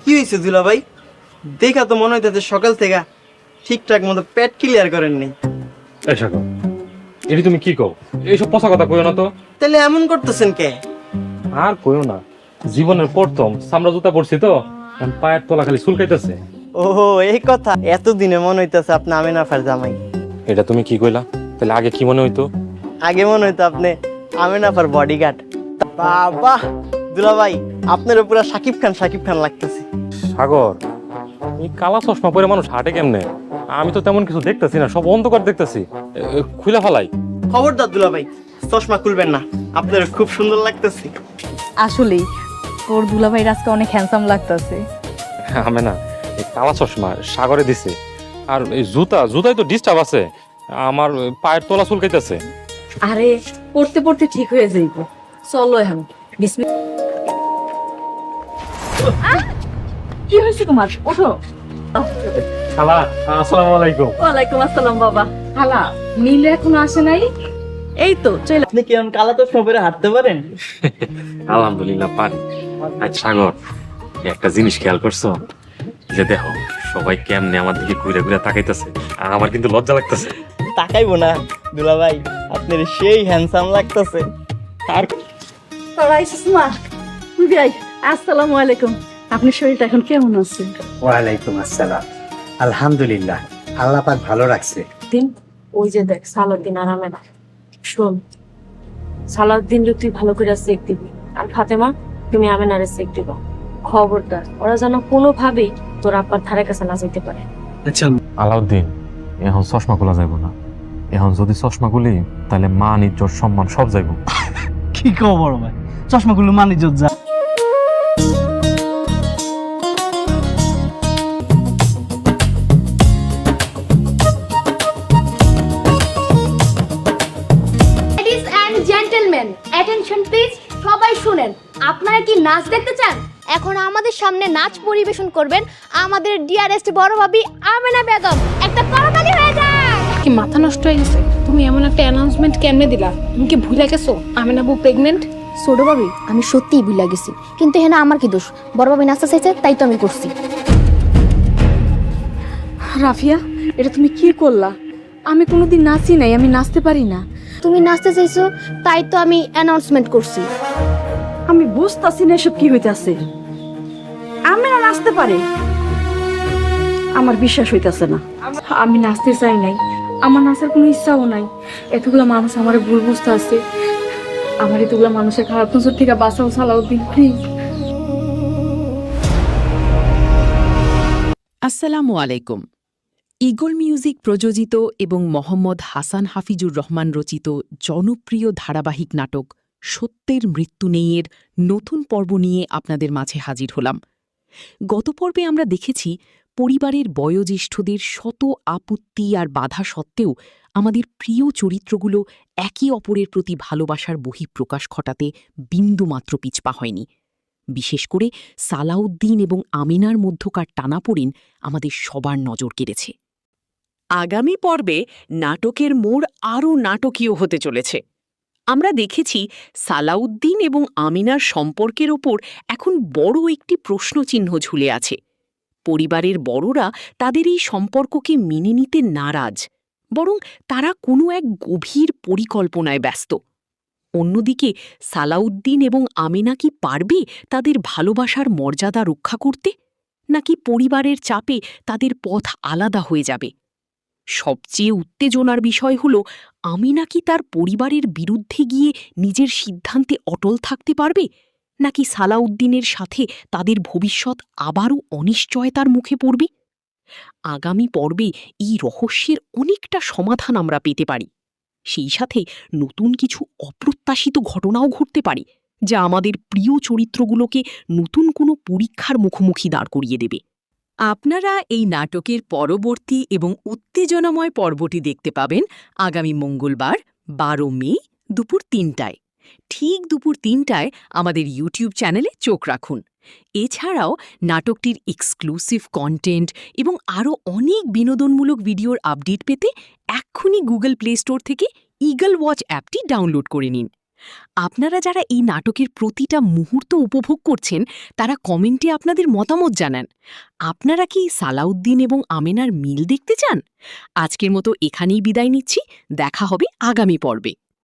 কি হয়েছে দুলা ভাই? দেখা তো মনে হইতেছে সকাল থেকে ঠিকঠাক মতো পেট ক্লিয়ার করেন নাই। এই শাকর, এটি তুমি কি কও? এইসব পচা কথা কইও না তো। তাহলে এমন করতেছেন কে? আর কইও না, জীবনের প্রথম সামরা জুতা পরছি তো, এখন পায়ের তলা খালি চুলকাইতেছে। ওহো, এই কথা। এতদিনে মনে হইতেছে আপনি আমিনাফার জামাই। এটা তুমি কি কইলা? তাহলে আগে কি মনে হইতো? আগে মনে হইতো আপনি আমিনাফার বডিগার্ড। বাবা দুলা ভাই, আপনার পুরো সাকিব খান লাগতেছে। সাগর, এই কালা চশমা পরে মানুষ হাঁটে কেমনে? আমি তো তেমন কিছু দেখতেছি না, সব অন্ধকার দেখতেছি। খুলে ফেলাই। খবরদার দুলা ভাই, চশমা খুলবেন না, আপনার খুব সুন্দর লাগতেছে। আসলেই তোর দুলাভাইয়ের আজকে অনেক হ্যান্ডসাম লাগতেছে। আমি না, এই কালা চশমা সাগরে দিছে, আর এই জুতায় তো ডিস্টার্ব আছে, আমার পায়ের তলা চুলকাইতেছে। আরে পড়তে পড়তে ঠিক হয়ে যাইব, চলো এখন। কি হয়েছে তোমার? ওঠো। খালা, আসসালামু আলাইকুম। ওয়ালাইকুম আসসালাম। বাবা খালা মিলে এখনো আসে নাই? এই তো চলে। আপনি কি এমন কালা চশমা পরে হাঁটতে পারেন? আলহামদুলিল্লাহ পারি। আচ্ছা সাগর, একটা জিনিস খেয়াল করছো যে দেখো সবাই কেমনে আমার দিকে ঘুরে ঘুরে তাকাইতেছে, আর আমার কিন্তু লজ্জা লাগতেছে। তাকাইবো না দুলা ভাই, আপনার সেই হ্যান্ডসাম লাগতেছে। আর তোরা এসেছিস মা? ভাই আসসালামু আলাইকুম। আপনার শরীরটা এখন কেমন আছে? ওয়ালাইকুম আসসালাম। আলহামদুলিল্লাহ, আল্লাহ পাক ভালো রাখছে। দিন ওই যে দেখ সালাউদ্দিন আরামে না। শোন, সালাউদ্দিন তুই ভালো করে চেক দিবি, আর ফাতেমা তুমি আমেনারে চেক দিবা। খবরদার ওরা যেন কোনোভাবেই তোর আব্বার ধারে কাছে না যেতে পারে। আচ্ছা আলাউদ্দিন, এখন চশমা খোলা যাইব না। এখন যদি চশমা খুলি তাহলে মান ইজ্জত সম্মান সব যাইব। কি কও বড় ভাই, চশমাগুলো মানি যা। Ladies and gentleman, attention please. সবাই শুনেন, আপনারা কি নাচ দেখতে চান? এখন আমাদের সামনে নাচ পরিবেশন করবেন আমাদের ডিয়ারেস্ট বড় ভাবি আমেনা বেগম। একটা করতালি হয়ে যায়। কি মাথা নষ্ট হয়ে গেছে? তুমি এমন একটা অ্যানাউন্সমেন্ট কেমনে দিলা? তুমি কি ভুলে গেছো আমেনা বউ প্রেগনেন্ট? ছোট ভাবি, আমি সত্যিই ভুলে গেছি, কিন্তু এখানে আমার কি দোষ? বড় ভাবি নাচতে চাইছে তাই তো আমি করছি। রাফিয়া, এটা তুমি কি করলা? আমি কোনোদিন নাচি নাই, আমি নাচতে পারি না। তুমি নাচতে চাইছো তাই তো আমি অ্যানাউন্সমেন্ট করছি। আমি বুঝতাছি না এসব কি হইতাছে। আমি না নাচতে পারি, আমার বিশ্বাস হইতাছে না। আমি নাচতে চাই নাই, আমার নাচার কোনো ইচ্ছাও নাই। এতগুলো মানুষ আমার ভুল বুঝতে আছে। আমার এতগুলো মানুষের খারাপ নজর থেকে বাঁচাও সালাউদ্দিন, প্লিজ। আসসালামু আলাইকুম। ঈগল মিউজিক প্রযোজিত এবং মোহাম্মদ হাসান হাফিজুর রহমান রচিত জনপ্রিয় ধারাবাহিক নাটক সত্যের মৃত্যু নেইয়ের নতুন পর্ব নিয়ে আপনাদের মাঝে হাজির হলাম। গত পর্বে আমরা দেখেছি পরিবারের বয়োজ্যেষ্ঠদের শত আপত্তি আর বাধা সত্ত্বেও আমাদের প্রিয় চরিত্রগুলো একে অপরের প্রতি ভালোবাসার বহিঃপ্রকাশ ঘটাতে বিন্দুমাত্র পিছপা হয়নি। বিশেষ করে সালাউদ্দিন এবং আমিনার মধ্যকার টানাপোড়েন আমাদের সবার নজর কেড়েছে। আগামী পর্বে নাটকের মোড় আরও নাটকীয় হতে চলেছে। আমরা দেখেছি সালাউদ্দিন এবং আমিনার সম্পর্কের ওপর এখন বড় একটি প্রশ্নচিহ্ন ঝুলে আছে। পরিবারের বড়রা তাদের এই সম্পর্ককে মেনে নিতে নারাজ, বরং তারা কোনো এক গভীর পরিকল্পনায় ব্যস্ত। অন্যদিকে সালাউদ্দিন এবং আমিনা কি পারবে তাদের ভালোবাসার মর্যাদা রক্ষা করতে, নাকি পরিবারের চাপে তাদের পথ আলাদা হয়ে যাবে? সবচেয়ে উত্তেজনার বিষয় হল, আমিনা কি তার পরিবারের বিরুদ্ধে গিয়ে নিজের সিদ্ধান্তে অটল থাকতে পারবে, নাকি সালাউদ্দিনের সাথে তাদের ভবিষ্যৎ আবারও অনিশ্চয়তার মুখে পড়বে? আগামী পর্বে এই রহস্যের অনেকটা সমাধান আমরা পেতে পারি। সেই সাথে নতুন কিছু অপ্রত্যাশিত ঘটনাও ঘটতে পারে, যা আমাদের প্রিয় চরিত্রগুলোকে নতুন কোনো পরীক্ষার মুখোমুখি দাঁড় করিয়ে দেবে। আপনারা এই নাটকের পরবর্তী এবং উত্তেজনাময় পর্বটি দেখতে পাবেন আগামী মঙ্গলবার 12 মে দুপুর 3টায়। ঠিক দুপুর 3টায় আমাদের ইউটিউব চ্যানেলে চোখ রাখুন। এছাড়াও নাটকটির এক্সক্লুসিভ কন্টেন্ট এবং আরও অনেক বিনোদনমূলক ভিডিওর আপডেট পেতে এক্ষুনি গুগল প্লে স্টোর থেকে ঈগল ওয়াচ অ্যাপটি ডাউনলোড করে নিন। আপনারা যারা এই নাটকের প্রতিটা মুহূর্ত উপভোগ করছেন তারা কমেন্টে আপনাদের মতামত জানান। আপনারা কি সালাউদ্দিন এবং আমেনার মিল দেখতে চান? আজকের মতো এখানেই বিদায় নিচ্ছি, দেখা হবে আগামী পর্বে।